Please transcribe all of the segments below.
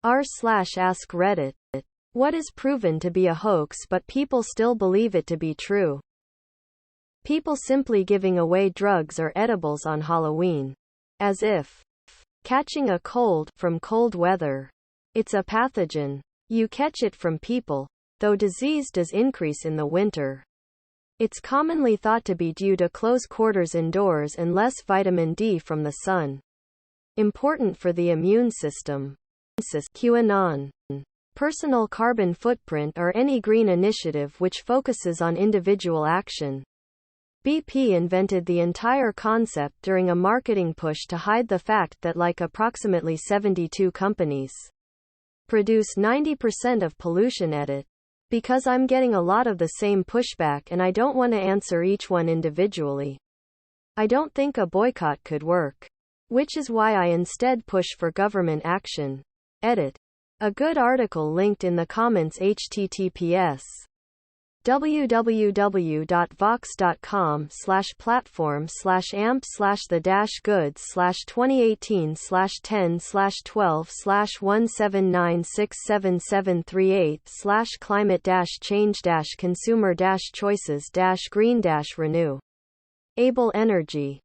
r/AskReddit. What is proven to be a hoax but people still believe it to be true? People simply giving away drugs or edibles on Halloween. As if catching a cold from cold weather. It's a pathogen. You catch it from people, though disease does increase in the winter. It's commonly thought to be due to close quarters indoors and less vitamin D from the sun. Important for the immune system. QAnon. Personal carbon footprint or any green initiative which focuses on individual action. BP invented the entire concept during a marketing push to hide the fact that like approximately 72 companies produce 90% of pollution at it. Because I'm getting a lot of the same pushback and I don't want to answer each one individually. I don't think a boycott could work. Which is why I instead push for government action. Edit. A good article linked in the comments. https www.vox.com/amp/the-goods/2018/10/12/1796738/climate-change-consumer-choices-green-renew. Able Energy.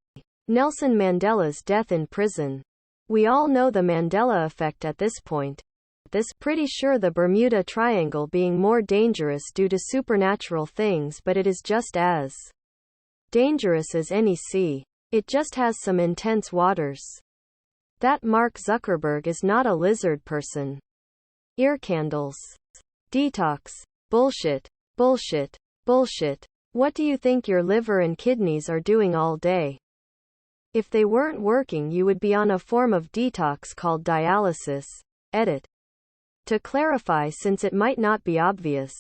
Nelson Mandela's death in prison. We all know the Mandela effect at this point. Pretty sure the Bermuda Triangle being more dangerous due to supernatural things, but it is just as dangerous as any sea. It just has some intense waters. That Mark Zuckerberg is not a lizard person. Ear candles. Detox. Bullshit. Bullshit. Bullshit. What do you think your liver and kidneys are doing all day? If they weren't working, you would be on a form of detox called dialysis. Edit. To clarify, since it might not be obvious,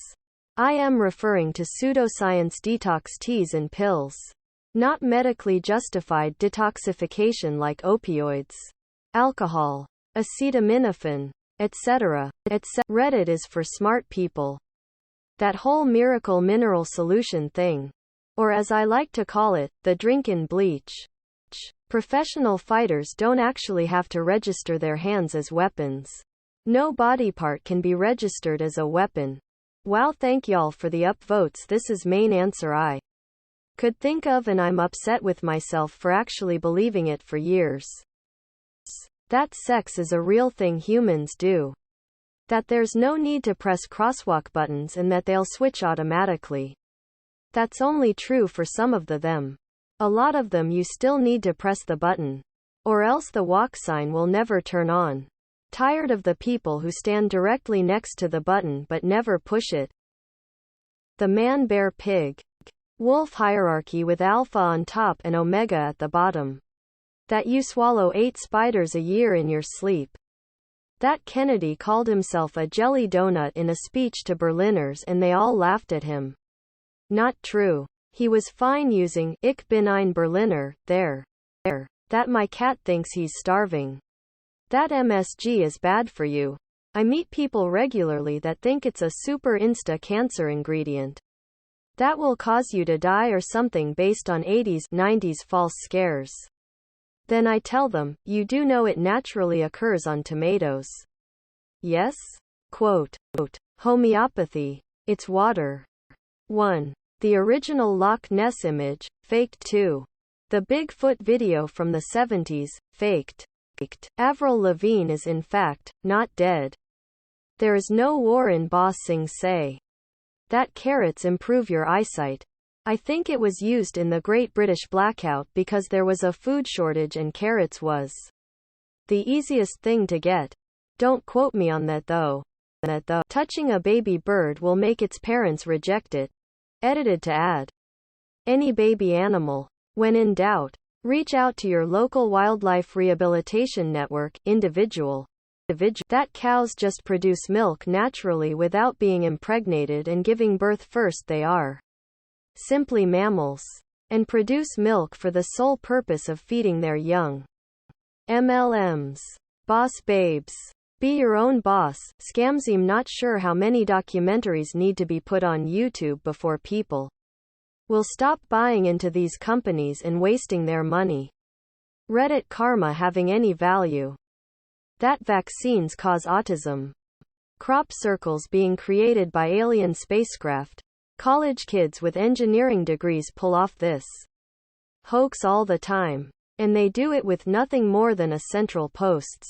I am referring to pseudoscience detox teas and pills. Not medically justified detoxification like opioids, alcohol, acetaminophen, etc. Reddit is for smart people. That whole miracle mineral solution thing. Or as I like to call it, the drinkin' bleach. Professional fighters don't actually have to register their hands as weapons. No body part can be registered as a weapon. Wow, thank y'all for the upvotes. This is main answer I could think of, and I'm upset with myself for actually believing it for years. That sex is a real thing humans do. That there's no need to press crosswalk buttons and that they'll switch automatically. That's only true for some of them. A lot of them you still need to press the button. Or else the walk sign will never turn on. Tired of the people who stand directly next to the button but never push it. The man-bear-pig wolf hierarchy with alpha on top and omega at the bottom. That you swallow 8 spiders a year in your sleep. That Kennedy called himself a jelly donut in a speech to Berliners and they all laughed at him. Not true. He was fine using Ich bin ein Berliner, there. That my cat thinks he's starving. That MSG is bad for you. I meet people regularly that think it's a super insta cancer ingredient. That will cause you to die or something based on 80s, 90s false scares. Then I tell them, you do know it naturally occurs on tomatoes. Yes? Quote. Homeopathy. It's water. 1. The original Loch Ness image, faked. 2. The Bigfoot video from the 70s, faked. Avril Lavigne is in fact not dead. There is no war in Ba Sing Se. That carrots improve your eyesight. I think it was used in the Great British Blackout because there was a food shortage and carrots was the easiest thing to get. Don't quote me on that though. Touching a baby bird will make its parents reject it. Edited to add. Any baby animal. When in doubt, reach out to your local wildlife rehabilitation network. Individual. That cows just produce milk naturally without being impregnated and giving birth first. They are simply mammals. And produce milk for the sole purpose of feeding their young. MLMs. Boss babes. Be your own boss. Scams. I'm not sure how many documentaries need to be put on YouTube before people will stop buying into these companies and wasting their money. Reddit karma having any value. that vaccines cause autism. Crop circles being created by alien spacecraft. College kids with engineering degrees pull off this hoax all the time. And they do it with nothing more than a central posts,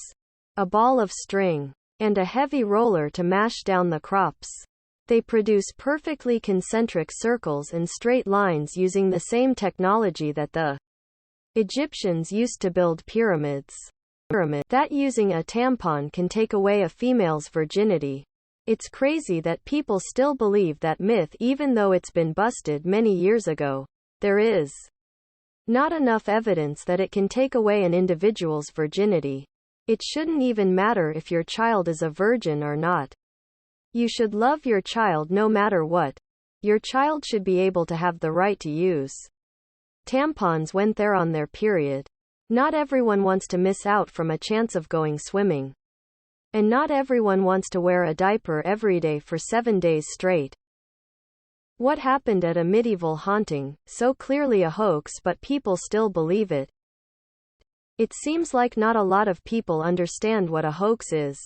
a ball of string, and a heavy roller to mash down the crops. They produce perfectly concentric circles and straight lines using the same technology that the Egyptians used to build pyramids. That using a tampon can take away a female's virginity. It's crazy that people still believe that myth even though it's been busted many years ago. There is not enough evidence that it can take away an individual's virginity. It shouldn't even matter if your child is a virgin or not. You should love your child no matter what. Your child should be able to have the right to use tampons when they're on their period. Not everyone wants to miss out from a chance of going swimming. And not everyone wants to wear a diaper every day for 7 days straight. What happened at a medieval haunting, so clearly a hoax but people still believe it? It seems like not a lot of people understand what a hoax is.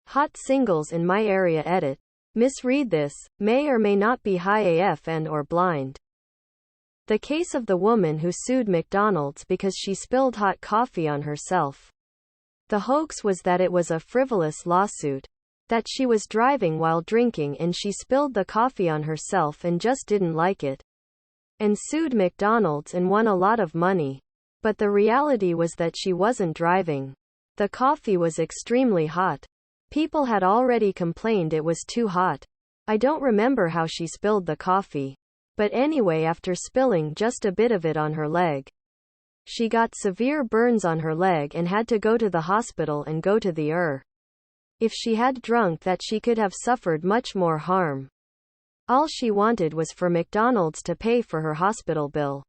Hot singles in my area edit. Misread this, may or may not be high AF and or blind. The case of the woman who sued McDonald's because she spilled hot coffee on herself. The hoax was that it was a frivolous lawsuit. That she was driving while drinking and she spilled the coffee on herself and just didn't like it. And sued McDonald's and won a lot of money. But the reality was that she wasn't driving. The coffee was extremely hot. People had already complained it was too hot. I don't remember how she spilled the coffee. But anyway, after spilling just a bit of it on her leg, she got severe burns on her leg and had to go to the hospital and go to the ER. If she had drunk that, she could have suffered much more harm. All she wanted was for McDonald's to pay for her hospital bill.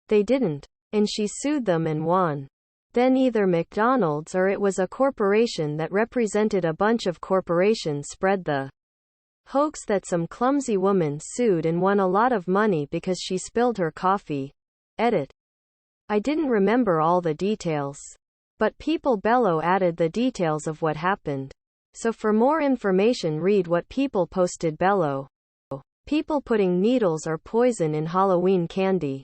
They didn't. And she sued them and won. Then either McDonald's or it was a corporation that represented a bunch of corporations spread the hoax that some clumsy woman sued and won a lot of money because she spilled her coffee. Edit. I didn't remember all the details. But People Bellow added the details of what happened. So for more information read what People posted Bellow. People putting needles or poison in Halloween candy.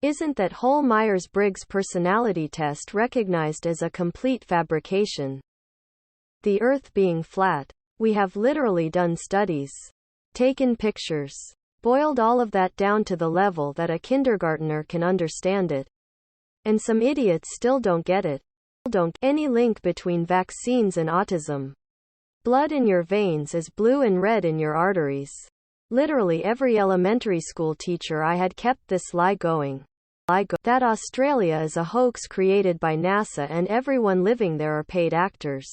Isn't that whole Myers-Briggs personality test recognized as a complete fabrication? The Earth being flat. We have literally done studies. Taken pictures. Boiled all of that down to the level that a kindergartner can understand it. And some idiots still don't get it. Any link between vaccines and autism. Blood in your veins is blue and red in your arteries. Literally every elementary school teacher I had kept this lie going. That Australia is a hoax created by NASA and everyone living there are paid actors.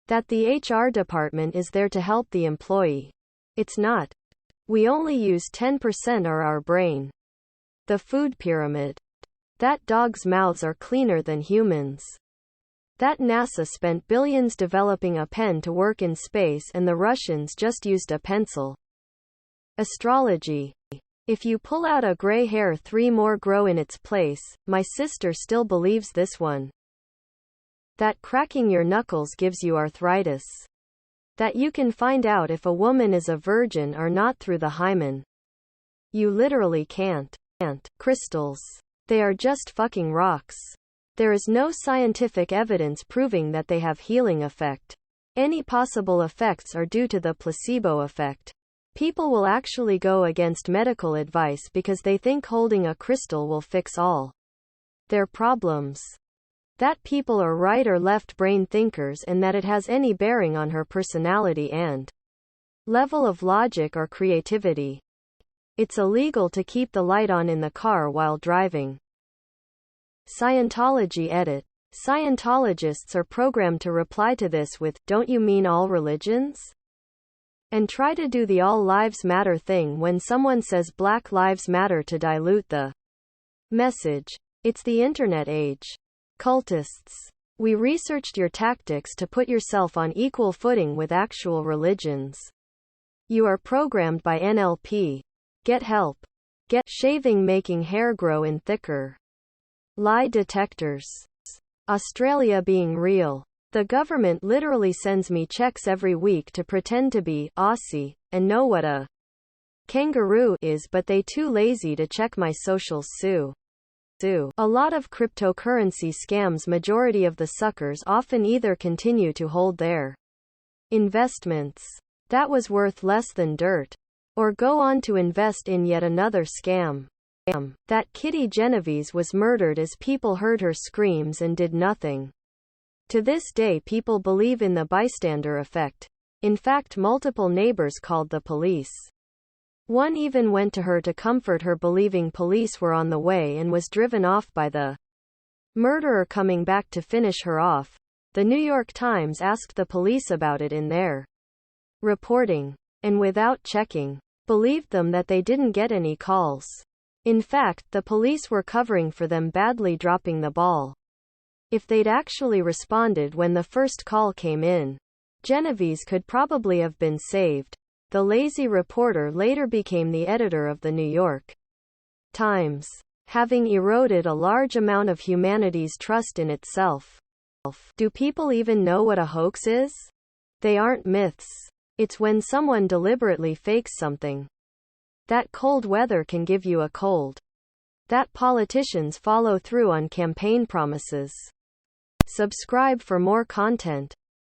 That the HR department is there to help the employee. It's not. We only use 10% or our brain. The food pyramid. That dogs' mouths are cleaner than humans. That NASA spent billions developing a pen to work in space and the Russians just used a pencil. Astrology. If you pull out a gray hair, 3 more grow in its place. My sister still believes this one. That cracking your knuckles gives you arthritis. That you can find out if a woman is a virgin or not through the hymen. You literally can't. Crystals. They are just fucking rocks. There is no scientific evidence proving that they have healing effect. Any possible effects are due to the placebo effect. People will actually go against medical advice because they think holding a crystal will fix all their problems. That people are right or left brain thinkers and that it has any bearing on her personality and level of logic or creativity. It's illegal to keep the light on in the car while driving. Scientology edit. Scientologists are programmed to reply to this with, "Don't you mean all religions?" And try to do the all lives matter thing when someone says Black Lives Matter to dilute the message. It's the internet age. Cultists. We researched your tactics to put yourself on equal footing with actual religions. You are programmed by NLP. Get help. Get shaving making hair grow in thicker. Lie detectors. Australia being real. The government literally sends me checks every week to pretend to be Aussie and know what a kangaroo is, but they too lazy to check my socials. Sue. A lot of cryptocurrency scams. Majority of the suckers often either continue to hold their investments that was worth less than dirt, or go on to invest in yet another scam. That Kitty Genovese was murdered as people heard her screams and did nothing. To this day people believe in the bystander effect. In fact, multiple neighbors called the police. One even went to her to comfort her, believing police were on the way, and was driven off by the murderer coming back to finish her off. The New York Times asked the police about it in their reporting, and without checking, believed them that they didn't get any calls. In fact, the police were covering for them badly dropping the ball. If they'd actually responded when the first call came in, Genovese could probably have been saved. The lazy reporter later became the editor of the New York Times, having eroded a large amount of humanity's trust in itself. Do people even know what a hoax is? They aren't myths. It's when someone deliberately fakes something. That cold weather can give you a cold. That politicians follow through on campaign promises. Subscribe for more content.